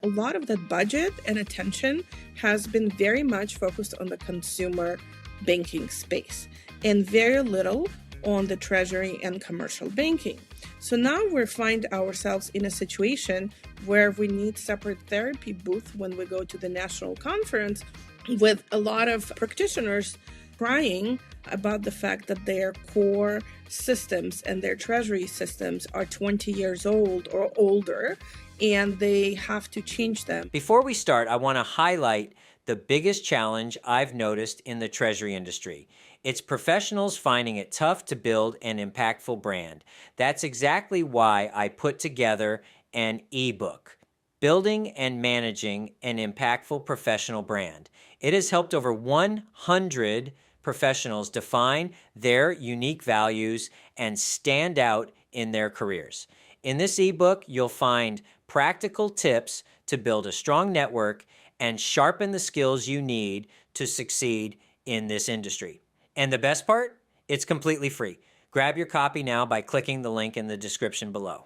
A lot of that budget and attention has been very much focused on the consumer banking space and very little on the treasury and commercial banking. So now we find ourselves in a situation where we need separate therapy booth when we go to the national conference, with a lot of practitioners crying about the fact that their core systems and their treasury systems are 20 years old or older, and they have to change them. Before we start, I want to highlight the biggest challenge I've noticed in the treasury industry. It's professionals finding it tough to build an impactful brand. That's exactly why I put together an ebook, Building and Managing an Impactful Professional Brand. It has helped over 100 professionals define their unique values and stand out in their careers. In this ebook, you'll find practical tips to build a strong network and sharpen the skills you need to succeed in this industry. And the best part? It's completely free. Grab your copy now by clicking the link in the description below.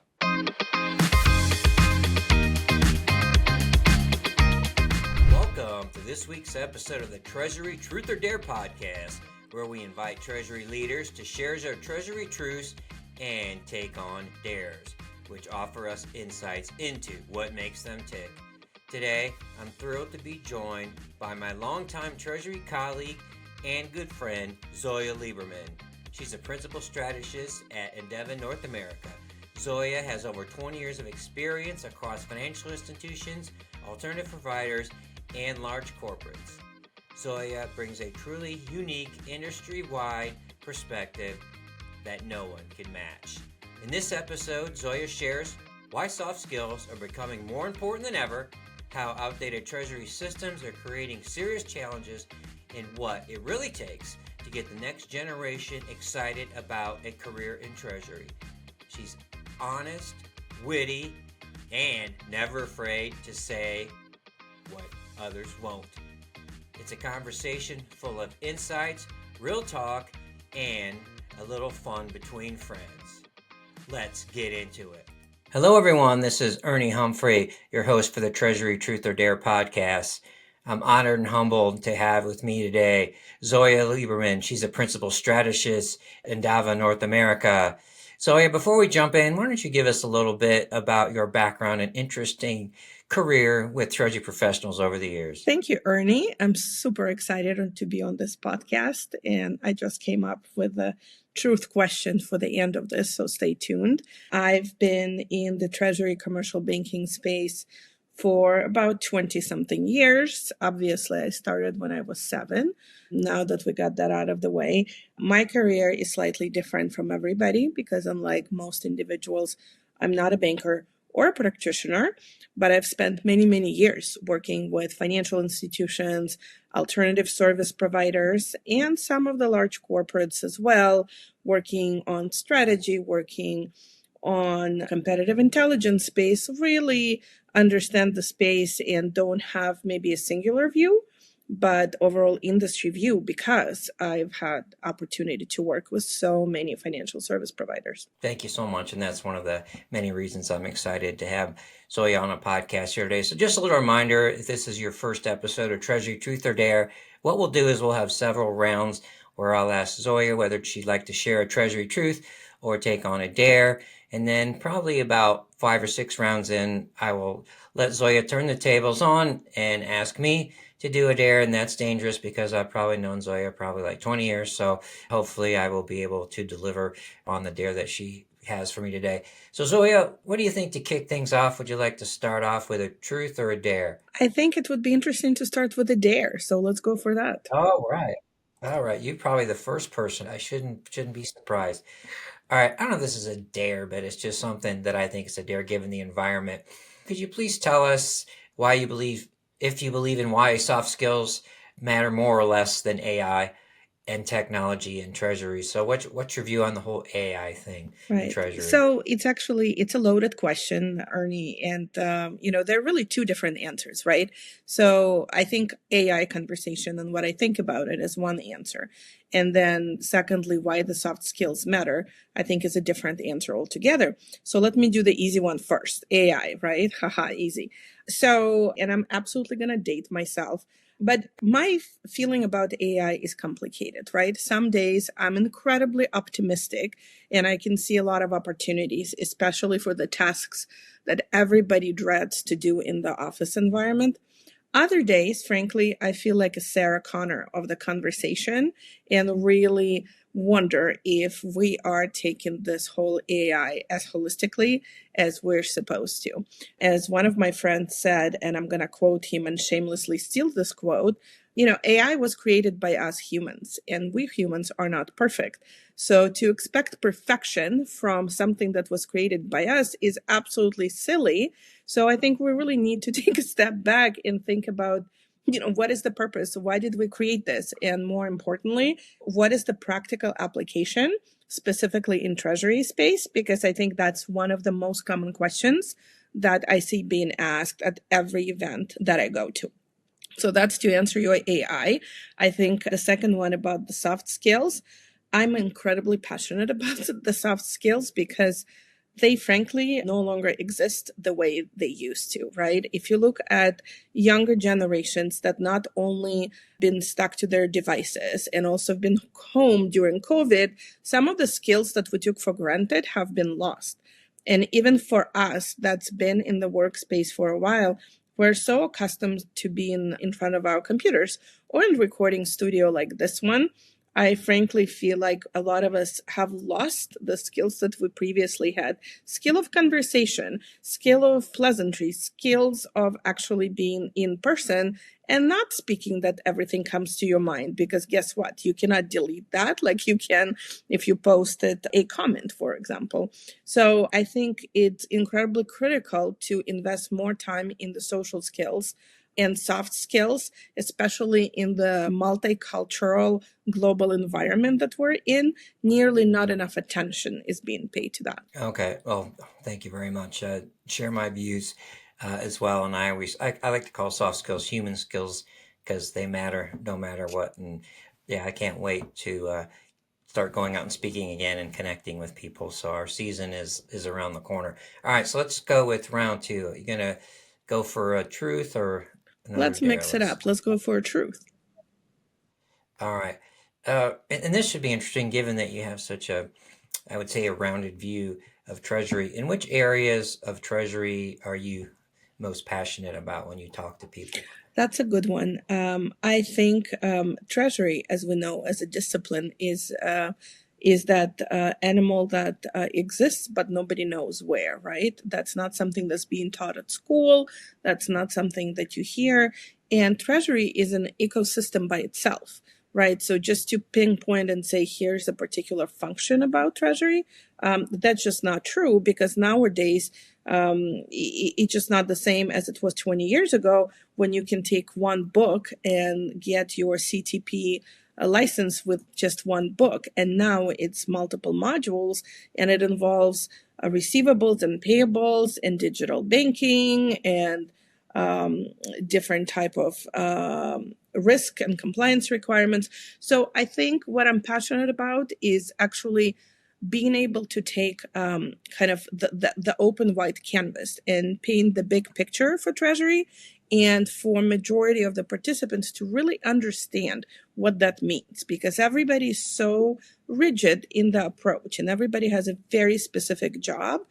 Welcome to this week's episode of the Treasury Truth or Dare podcast, where we invite Treasury leaders to share their Treasury truths and take on dares, which offer us insights into what makes them tick. Today, I'm thrilled to be joined by my longtime Treasury colleague and good friend, Zoya Liberman. She's a principal strategist at Endava North America. Zoya has over 20 years of experience across financial institutions, alternative providers, and large corporates. Zoya brings a truly unique industry-wide perspective that no one can match. In this episode, Zoya shares why soft skills are becoming more important than ever, how outdated treasury systems are creating serious challenges, and what it really takes to get the next generation excited about a career in treasury. She's honest, witty, and never afraid to say what others won't. It's a conversation full of insights, real talk, and a little fun between friends. Let's get into it. Hello, everyone. This is Ernie Humphrey, your host for the Treasury Truth or Dare podcast. I'm honored and humbled to have with me today Zoya Liberman. She's a principal strategist in Endava North America. Zoya, before we jump in, why don't you give us a little bit about your background and interesting career with Treasury professionals over the years? Thank you, Ernie. I'm super excited to be on this podcast, and I just came up with a truth question for the end of this, so stay tuned. I've been in the Treasury commercial banking space for about 20-something years. Obviously, I started when I was 7. Now that we got that out of the way, my career is slightly different from everybody because, unlike most individuals, I'm not a banker or a practitioner, but I've spent many, many years working with financial institutions, alternative service providers, and some of the large corporates as well, working on strategy, working on competitive intelligence space, really understand the space and don't have maybe a singular view, but overall industry view, because I've had opportunity to work with so many financial service providers. Thank you so much. And that's one of the many reasons I'm excited to have Zoya on a podcast here today. So just a little reminder, if this is your first episode of Treasury Truth or Dare, what we'll do is we'll have several rounds where I'll ask Zoya whether she'd like to share a Treasury truth or take on a dare. And then probably about 5 or 6 rounds in, I will let Zoya turn the tables on and ask me to do a dare. And that's dangerous because I've probably known Zoya probably like 20 years. So hopefully I will be able to deliver on the dare that she has for me today. So Zoya, what do you think to kick things off? Would you like to start off with a truth or a dare? I think it would be interesting to start with a dare. So let's go for that. All right. You're probably the first person. I shouldn't be surprised. All right, I don't know if this is a dare, but it's just something that I think is a dare given the environment. Could you please tell us why you believe, if you believe in why soft skills matter more or less than AI and technology in Treasury? So what's your view on the whole AI thing in Treasury? So it's a loaded question, Ernie, and there are really 2 different answers, right? So I think AI conversation and what I think about it is one answer. And then secondly, why the soft skills matter, I think is a different answer altogether. So let me do the easy one first. AI, right? Haha, easy. So, and I'm absolutely going to date myself. But my feeling about AI is complicated, right? Some days I'm incredibly optimistic and I can see a lot of opportunities, especially for the tasks that everybody dreads to do in the office environment. Other days, frankly, I feel like a Sarah Connor of the conversation and really wonder if we are taking this whole AI as holistically as we're supposed to. As one of my friends said, and I'm going to quote him and shamelessly steal this quote, AI was created by us humans, and we humans are not perfect. So to expect perfection from something that was created by us is absolutely silly. So I think we really need to take a step back and think about, what is the purpose? Why did we create this? And more importantly, what is the practical application, specifically in Treasury space? Because I think that's one of the most common questions that I see being asked at every event that I go to. So that's to answer your AI. I think the second one about the soft skills, I'm incredibly passionate about the soft skills because they frankly no longer exist the way they used to, right? If you look at younger generations that not only been stuck to their devices and also been home during COVID, some of the skills that we took for granted have been lost. And even for us that's been in the workspace for a while, we're so accustomed to being in front of our computers or in recording studio like this one. I frankly feel like a lot of us have lost the skills that we previously had. Skill of conversation, skill of pleasantry, skills of actually being in person and not speaking that everything comes to your mind, because guess what? You cannot delete that like you can if you posted a comment, for example. So I think it's incredibly critical to invest more time in the social skills and soft skills, especially in the multicultural global environment that we're in. Nearly not enough attention is being paid to that. Okay. Well, thank you very much. Share my views as well. And I like to call soft skills human skills because they matter no matter what. And yeah, I can't wait to start going out and speaking again and connecting with people. So our season is around the corner. All right. So let's go with round two. Are you going to go for a truth or another Let's mix it up. Let's go for a truth. All right. And this should be interesting given that you have such I would say, a rounded view of Treasury. In which areas of Treasury are you most passionate about when you talk to people? That's a good one. I think Treasury, as we know, as a discipline, is that animal that exists, but nobody knows where, right? That's not something that's being taught at school. That's not something that you hear. And Treasury is an ecosystem by itself, right? So just to pinpoint and say, here's a particular function about Treasury, that's just not true, because nowadays, it's just not the same as it was 20 years ago when you can take one book and get your CTP license with just one book. And now it's multiple modules, and it involves receivables and payables and digital banking and different type of risk and compliance requirements. So I think what I'm passionate about is actually being able to take kind of the open white canvas and paint the big picture for Treasury, and for majority of the participants to really understand what that means, because everybody is so rigid in the approach and everybody has a very specific job.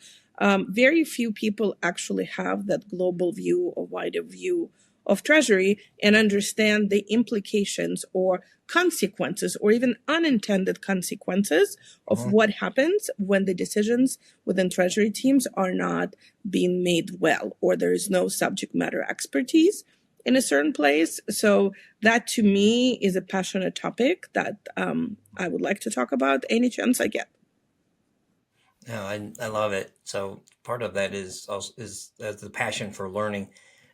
Very few people actually have that global view or wider view of Treasury and understand the implications or consequences or even unintended consequences of what happens when the decisions within Treasury teams are not being made well, or there is no subject matter expertise in a certain place. So that to me is a passionate topic that I would like to talk about any chance I get. No, I love it. So part of that is the passion for learning.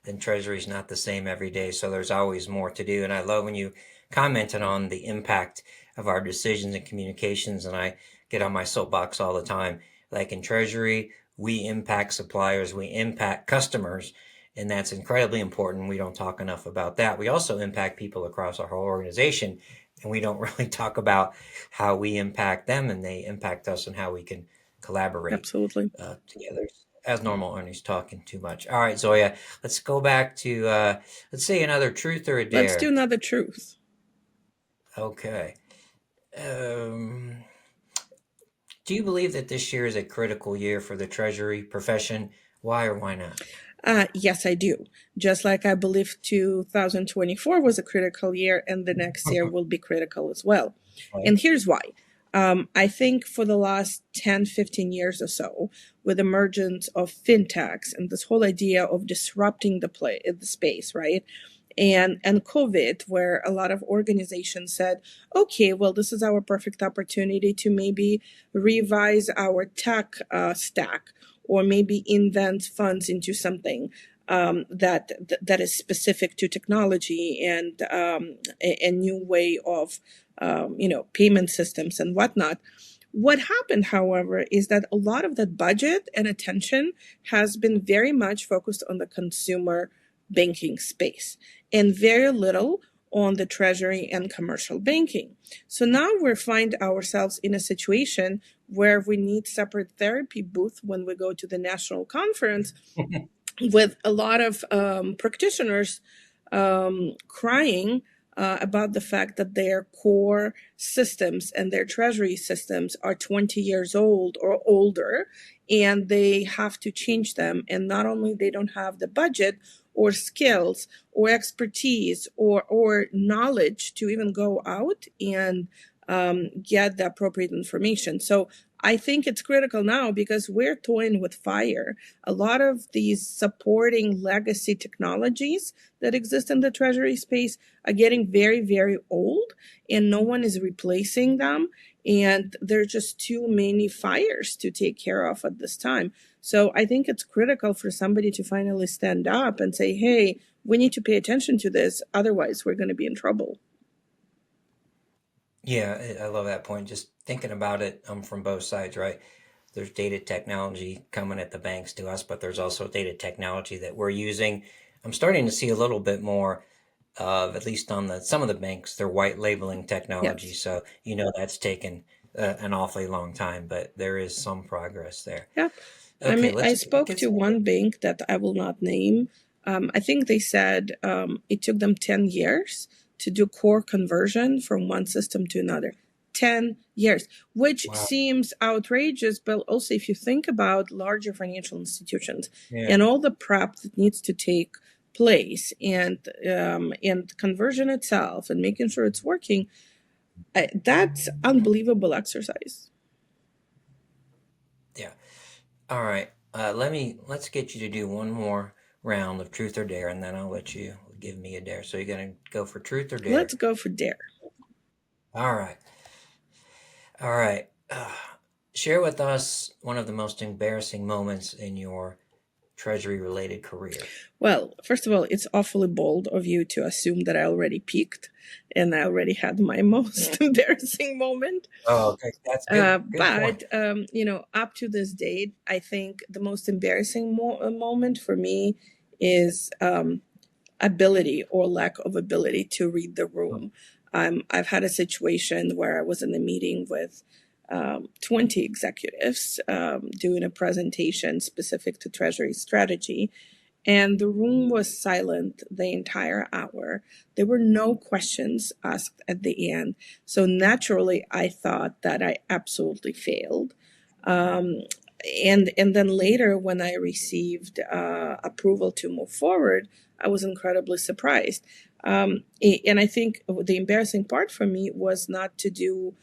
And Treasury is not the same every day, so there's always more to do. And I love when you commented on the impact of our decisions and communications. And I get on my soapbox all the time. Like in Treasury, we impact suppliers, we impact customers, and that's incredibly important. We don't talk enough about that. We also impact people across our whole organization. and we don't really talk about how we impact them and they impact us and how we can collaborate Absolutely. together. As normal, Ernie's talking too much. All right, Zoya, let's go back to let's say another truth or a Let's do dare. another truth. Okay. Um, do you believe that this year is a critical year for the Treasury profession? Why or why not? Yes, I do. Just like I believe 2024 was a critical year, and the next year will be critical as well. Okay. And here's why. I think for the last 10, 15 years or so, with the emergence of fintechs and this whole idea of disrupting the space, right? And COVID, where a lot of organizations said, okay, well, this is our perfect opportunity to maybe revise our tech stack, or maybe invent funds into something that is specific to technology and a new way of payment systems and whatnot. What happened, however, is that a lot of that budget and attention has been very much focused on the consumer banking space and very little on the treasury and commercial banking. So now we find ourselves in a situation where we need separate therapy booth when we go to the national conference with a lot of practitioners crying about the fact that their core systems and their treasury systems are 20 years old or older, and they have to change them. And not only they don't have the budget or skills or expertise or knowledge to even go out and get the appropriate information. So I think it's critical now because we're toying with fire. A lot of these supporting legacy technologies that exist in the treasury space are getting very, very old, and no one is replacing them. And there are just too many fires to take care of at this time. So I think it's critical for somebody to finally stand up and say, hey, we need to pay attention to this. Otherwise, we're going to be in trouble. Yeah, I love that point. Just thinking about it from both sides, right? There's data technology coming at the banks to us, but there's also data technology that we're using. I'm starting to see a little bit more of, at least on some of the banks, they're white labeling technology. Yes. So, that's taken an awfully long time, but there is some progress there. Yep. I Okay, mean, I let's spoke get to some. one bank that I will not name. I think they said it took them 10 years to do core conversion from one system to another. 10 years, which Wow. seems outrageous, but also if you think about larger financial institutions Yeah. and all the prep that needs to take place and conversion itself and making sure it's working, that's unbelievable exercise. Yeah. All right. Let's get you to do one more round of truth or dare, and then I'll let you give me a dare. So you're gonna go for truth or dare? Let's go for dare. All right. All right. Share with us one of the most embarrassing moments in your treasury related career. Well, first of all, it's awfully bold of you to assume that I already peaked and I already had my most embarrassing moment. Oh, okay. That's good. Good point. But up to this date, I think the most embarrassing moment for me is ability or lack of ability to read the room. I've had a situation where I was in a meeting with 20 executives doing a presentation specific to Treasury strategy, and the room was silent the entire hour. There were no questions asked at the end. So naturally, I thought that I absolutely failed. Um, and then later, when I received approval to move forward, I was incredibly surprised. And I think the embarrassing part for me was not to do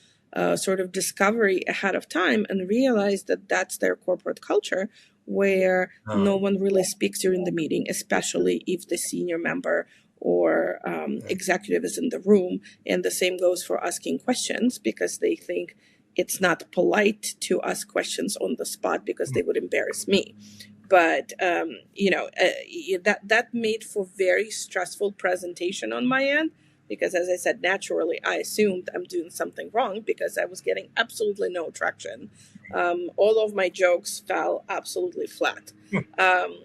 sort of discovery ahead of time and realize that that's their corporate culture, where no one really speaks during the meeting, especially if the senior member or executive is in the room. And the same goes for asking questions, because they think it's not polite to ask questions on the spot because they would embarrass me. But that made for very stressful presentation on my end, because as I said, naturally I assumed I'm doing something wrong because I was getting absolutely no traction. All of my jokes fell absolutely flat.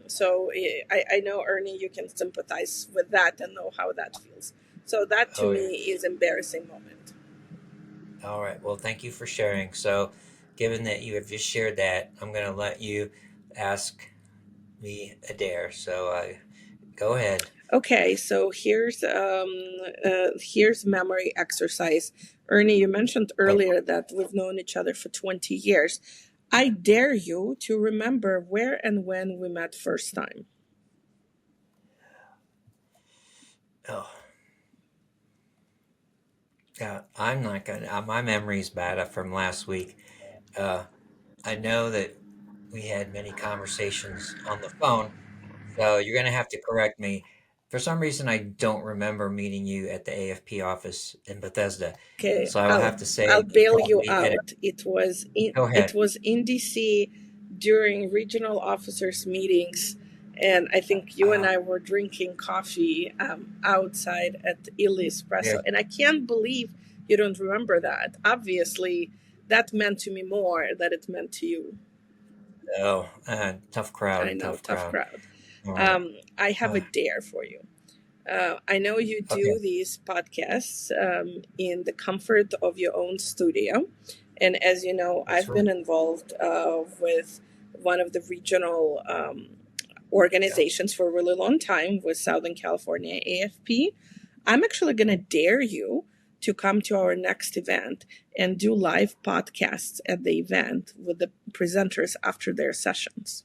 So I know, Ernie, you can sympathize with that and know how that feels. So that to Oh, me yeah. is embarrassing moment. All right. Well, thank you for sharing. So, given that you have just shared that, I'm going to let you ask me a dare. So, go ahead. Okay, so here's memory exercise. Ernie, you mentioned Oh, earlier that we've known each other for 20 years. I dare you to remember where and when we met first time. oh. Yeah, I'm not going to. My memory's bad from last week. Uh, I know that we had many conversations on the phone, so you're going to have to correct me. For some reason, I don't remember meeting you at the AFP office in Bethesda. Okay, So I will have to I'll say bail you probably at a, out. go It ahead. was in DC during regional officers meetings, and I think you and Uh, I were drinking coffee outside at Illy yeah, Espresso, and I can't believe you don't remember that. Obviously, that meant to me more than it meant to you. oh, tough I crowd, know, tough tough crowd. crowd. All right. I have a Uh, dare for you. I know you okay. do these podcasts in the comfort of your own studio. And as you know, That's I've right. been involved with one of the regional Yeah. organizations for a really long time with Southern California AFP. I'm actually going to dare you to come to our next event and do live podcasts at the event with the presenters after their sessions.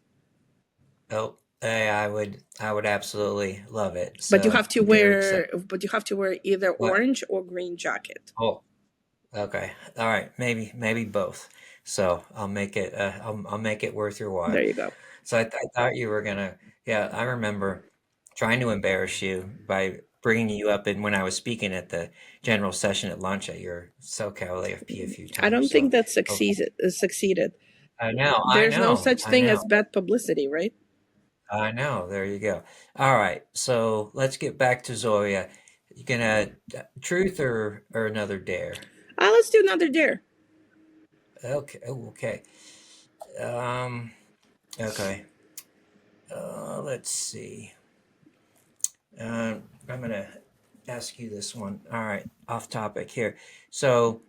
Oh, I would absolutely love it. But you So have to very excited. wear either What? orange or green jacket. Oh, okay. All right. Maybe both. So I'll make it. I'll make it worth your while. There you go. So I thought you were gonna. Yeah, I remember trying to embarrass you by bringing you up and when I was speaking at the general session at lunch at your SoCal AFP a few I times. don't So think that okay. succeeded. I know. I There's no know. such I thing know. as bad publicity, right? I know. There you go. All right. So let's get back to Zoya. You gonna truth or another dare? Let's do another dare. Okay. Oh, okay. Um. Okay. Let's see. I'm gonna ask you this one. All right, off topic here. So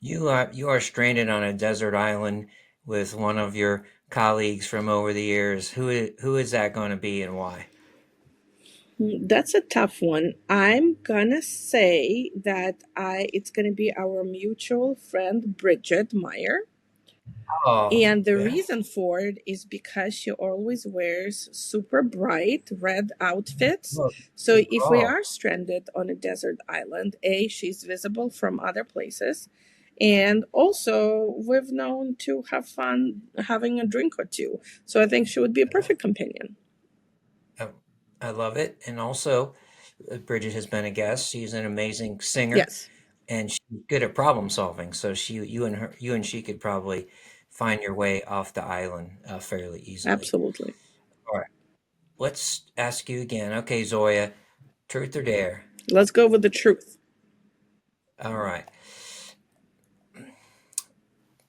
you are stranded on a desert island with one of your colleagues from over the years. Who is that going to be and why? That's a tough one. I'm gonna say that it's gonna be our mutual friend Bridget Meyer. Oh, And the yeah. reason for it is because she always wears super bright red outfits. Oh, So if we oh, are stranded on a desert island, she's visible from other places. And also, we've known to have fun having a drink or two. So I think she would be a perfect companion. oh, I love it. And also, Bridget has been a guest. She's an amazing singer, Yes, and she's good at problem solving. So you and she could probably find your way off the island fairly easily. absolutely. All right. Let's ask you again. Okay, Zoya, truth or dare? Let's go with the truth. All right.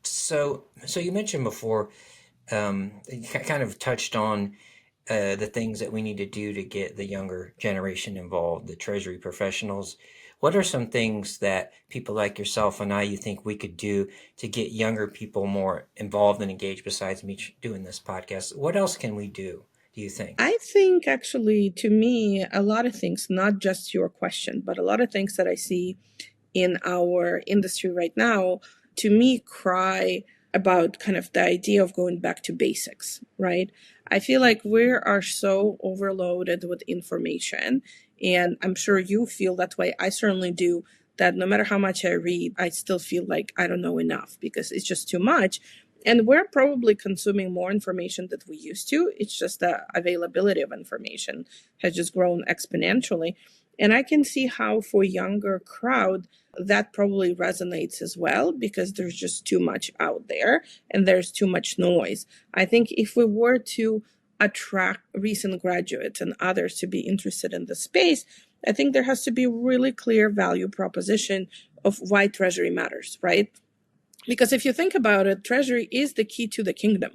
So you mentioned before, you kind of touched on the things that we need to do to get the younger generation involved, the Treasury professionals. What are some things that people like yourself and I you think we could do to get younger people more involved and engaged besides me doing this podcast? What else can we do you think? I think actually, to me, a lot of things, not just your question, but a lot of things that I see in our industry right now, to me, cry about kind of the idea of going back to basics, right? I feel like we are so overloaded with information, and I'm sure you feel that way. I certainly do. That no matter how much I read, I still feel like I don't know enough because it's just too much. And we're probably consuming more information than we used to. It's just the availability of information has just grown exponentially. And I can see how for younger crowd that probably resonates as well because there's just too much out there and there's too much noise. I think if we were to attract recent graduates and others to be interested in the space, I think there has to be really clear value proposition of why Treasury matters, right? Because if you think about it, Treasury is the key to the kingdom.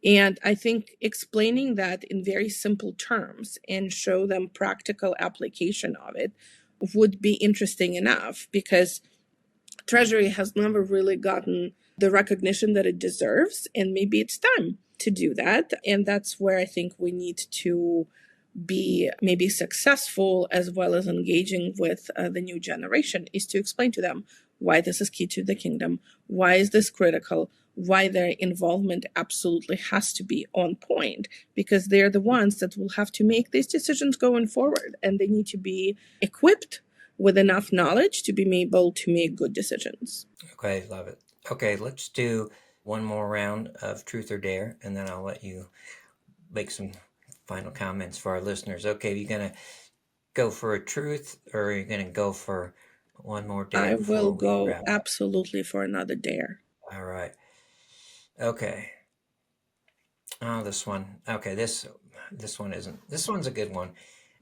And I think explaining that in very simple terms and show them practical application of it would be interesting enough, because Treasury has never really gotten the recognition that it deserves, and maybe it's time to do that. And that's where I think we need to be maybe successful, as well as engaging with the new generation, is to explain to them why this is key to the kingdom, why is this critical, why their involvement absolutely has to be on point, because they're the ones that will have to make these decisions going forward, and they need to be equipped with enough knowledge to be able to make good decisions. Okay, love it. Okay, let's do one more round of Truth or Dare, and then I'll let you make some final comments for our listeners. Okay, you're going to go for a truth, or are you going to go for one more dare? I will go absolutely for another dare. All right. Okay. Oh, this one. Okay, this one isn't. This one's a good one.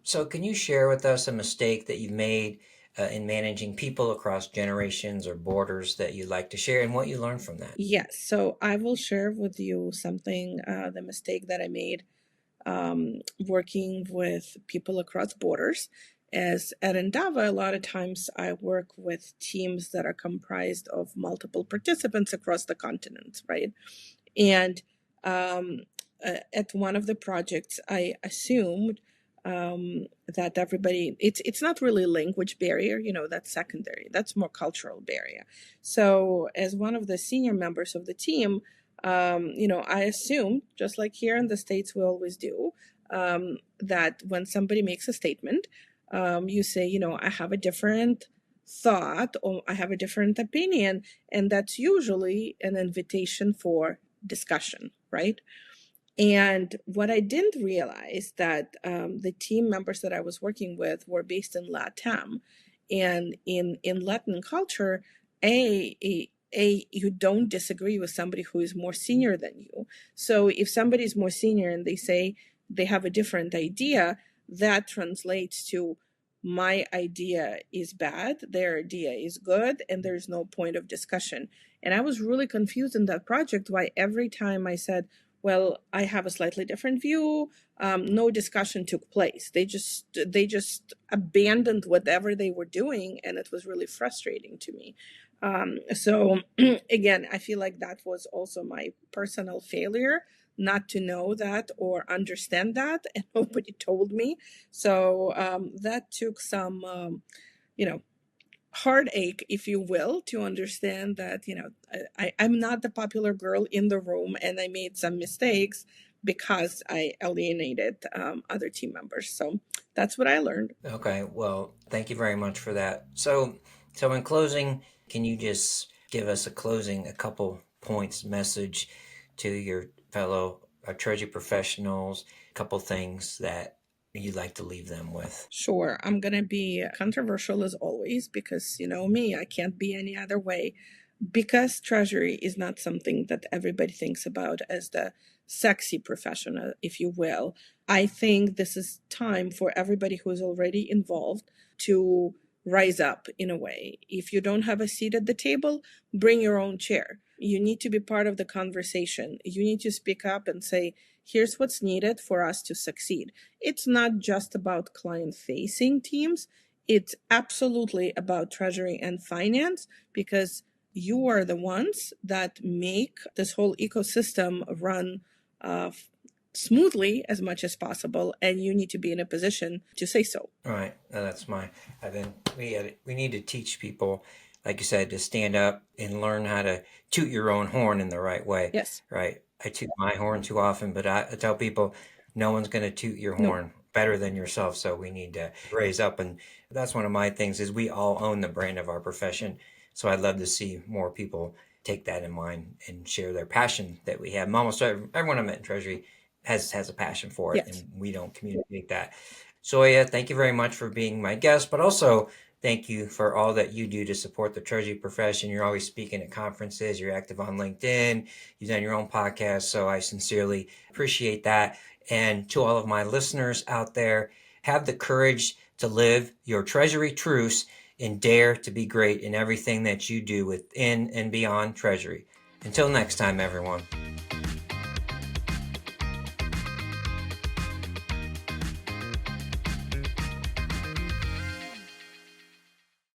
So can you share with us a mistake that you've made in managing people across generations or borders that you'd like to share, and what you learned from that? Yes. So I will share with you something, the mistake that I made working with people across borders. As at Endava, a lot of times I work with teams that are comprised of multiple participants across the continent, right? And at one of the projects, I assumed that everybody, it's not really language barrier, that's secondary, that's more cultural barrier. So as one of the senior members of the team, I assume, just like here in the States we always do, that when somebody makes a statement, you say, I have a different thought, or I have a different opinion, and that's usually an invitation for discussion, right? And what I didn't realize that the team members that I was working with were based in LATAM, and in Latin culture, you don't disagree with somebody who is more senior than you. So if somebody is more senior and they say they have a different idea, that translates to my idea is bad, their idea is good, and there's no point of discussion. And I was really confused in that project why every time I said, well, I have a slightly different view, no discussion took place. They just abandoned whatever they were doing, and it was really frustrating to me. So again, I feel like that was also my personal failure, not to know that or understand that, and nobody told me. So that took some, heartache, if you will, to understand that, I'm not the popular girl in the room, and I made some mistakes because I alienated other team members. So that's what I learned. Okay, well, thank you very much for that. So in closing, can you just give us a couple points message to your fellow Treasury professionals, a couple things that you'd like to leave them with? Sure. I'm going to be controversial as always, because you know me, I can't be any other way. Because Treasury is not something that everybody thinks about as the sexy profession, if you will, I think this is time for everybody who is already involved to rise up in a way. If you don't have a seat at the table, bring your own chair. You need to be part of the conversation. You need to speak up and say, here's what's needed for us to succeed. It's not just about client-facing teams. It's absolutely about Treasury and finance, because you are the ones that make this whole ecosystem run smoothly as much as possible, and you need to be in a position to say so. All right, we need to teach people, like you said, to stand up and learn how to toot your own horn in the right way. Yes. Right. I toot my horn too often, but I tell people no one's going to toot your horn better than yourself. So we need to raise up, and that's one of my things is we all own the brand of our profession. So I'd love to see more people take that in mind and share their passion that we have. Almost everyone I met in Treasury has a passion for it, Yes. and we don't communicate that. Zoya, thank you very much for being my guest, but also thank you for all that you do to support the Treasury profession. You're always speaking at conferences. You're active on LinkedIn. You've done your own podcast. So I sincerely appreciate that. And to all of my listeners out there, have the courage to live your Treasury truths and dare to be great in everything that you do within and beyond Treasury. Until next time, everyone.